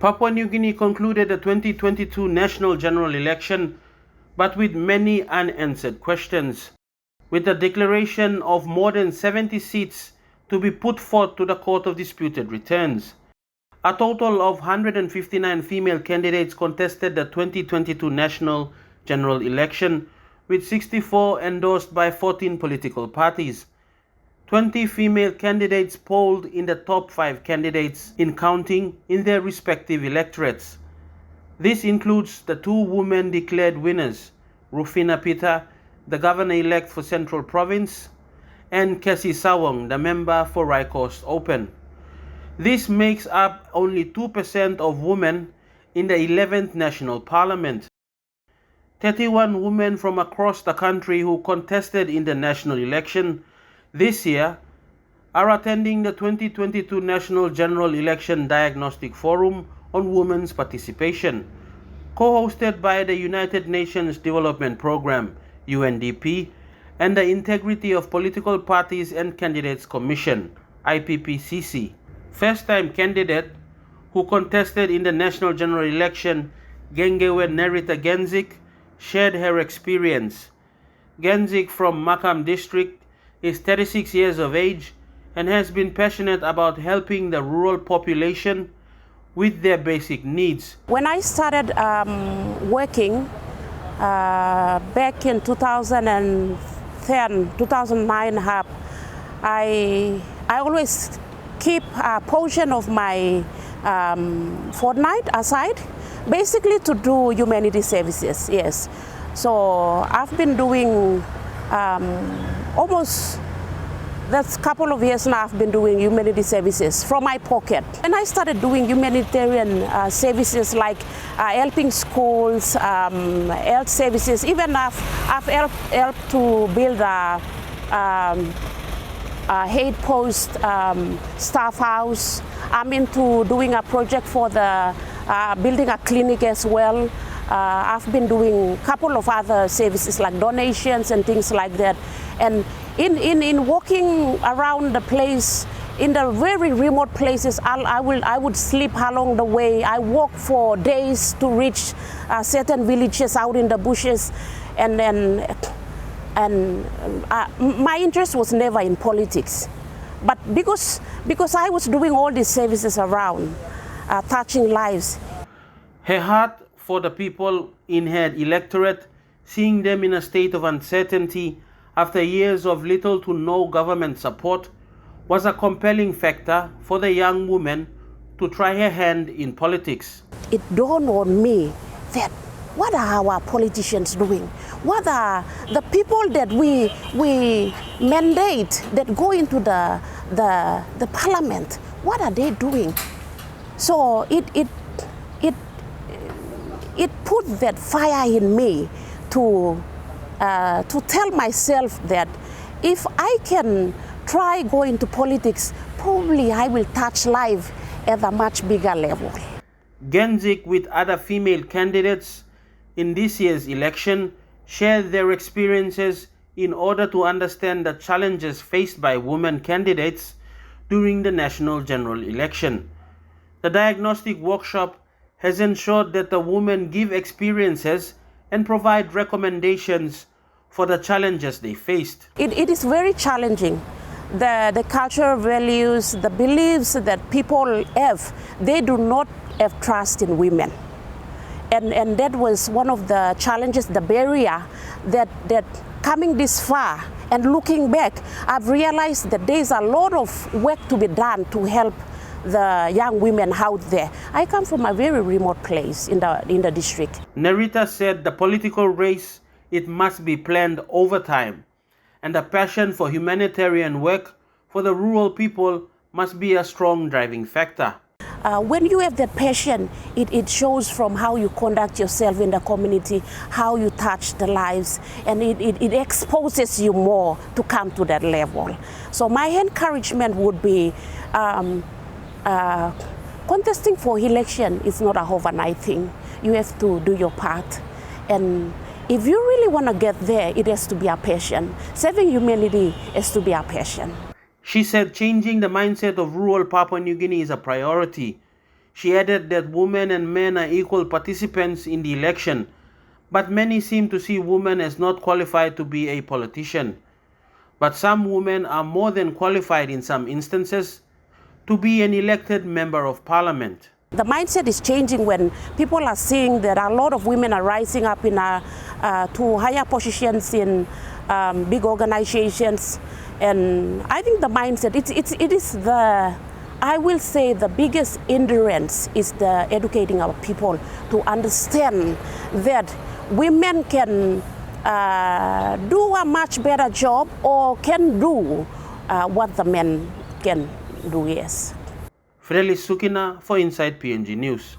Papua New Guinea concluded the 2022 national general election, but with many unanswered questions, with the declaration of more than 70 seats to be put forth to the Court of Disputed Returns. A total of 159 female candidates contested the 2022 national general election, with 64 endorsed by 14 political parties. 20 female candidates polled in the top 5 candidates in counting in their respective electorates. This includes the 2 women declared winners, Rufina Pita, the governor-elect for Central Province, and Cassie Sawong, the member for Raicoast Open. This makes up only 2% of women in the 11th National Parliament. 31 women from across the country who contested in the national election this year are attending the 2022 National General Election Diagnostic Forum on Women's Participation, co-hosted by the United Nations Development Programme, UNDP, and the Integrity of Political Parties and Candidates Commission, IPPCC. First-time candidate who contested in the national general election, Gengewe Neritha Ganzik, shared her experience. Ganzik from Markham district is 36 years of age and has been passionate about helping the rural population with their basic needs. When I started working back in 2010, 2009, I always keep a portion of my fortnight aside, basically to do humanity services, yes. So I've been doing almost, that's a couple of years now I've been doing humanity services from my pocket. And I started doing humanitarian services like helping schools, health services, even I've helped to build a aid post, staff house. I'm into doing a project for the building a clinic as well. I've been doing a couple of other services like donations and things like that. And in walking around the place, in the very remote places, I would sleep along the way. I walk for days to reach certain villages out in the bushes. And my interest was never in politics. But because I was doing all these services around, touching lives. Her heart for the people in her electorate, seeing them in a state of uncertainty after years of little to no government support, was a compelling factor for the young woman to try her hand in politics. It dawned on me that what are our politicians doing? What are the people that we mandate that go into the parliament? What are they doing? So it put that fire in me to tell myself that if I can try going to politics, probably I will touch life at a much bigger level. Ganzik, with other female candidates in this year's election, shared their experiences in order to understand the challenges faced by women candidates during the national general election. The diagnostic workshop has ensured that the women give experiences and provide recommendations for the challenges they faced. It is very challenging. The cultural values, the beliefs that people have, they do not have trust in women. And that was one of the challenges, the barrier that coming this far and looking back, I've realized that there's a lot of work to be done to help the young women out there. I come from a very remote place in the district. Neritha said the political race, it must be planned over time, and the passion for humanitarian work for the rural people must be a strong driving factor. When you have that passion, it shows from how you conduct yourself in the community, how you touch the lives, and it exposes you more to come to that level. So my encouragement would be contesting for election is not a overnight thing. You have to do your part. And if you really want to get there, it has to be a passion. Serving humanity has to be a passion. She said changing the mindset of rural Papua New Guinea is a priority. She added that women and men are equal participants in the election, but many seem to see women as not qualified to be a politician. But some women are more than qualified in some instances to be an elected member of parliament. The mindset is changing when people are seeing that a lot of women are rising up in to higher positions in big organizations. And I think the mindset, it is the, I will say the biggest hindrance is the educating our people to understand that women can do a much better job or can do what the men can do, yes. Frelis Sukina for Inside PNG News.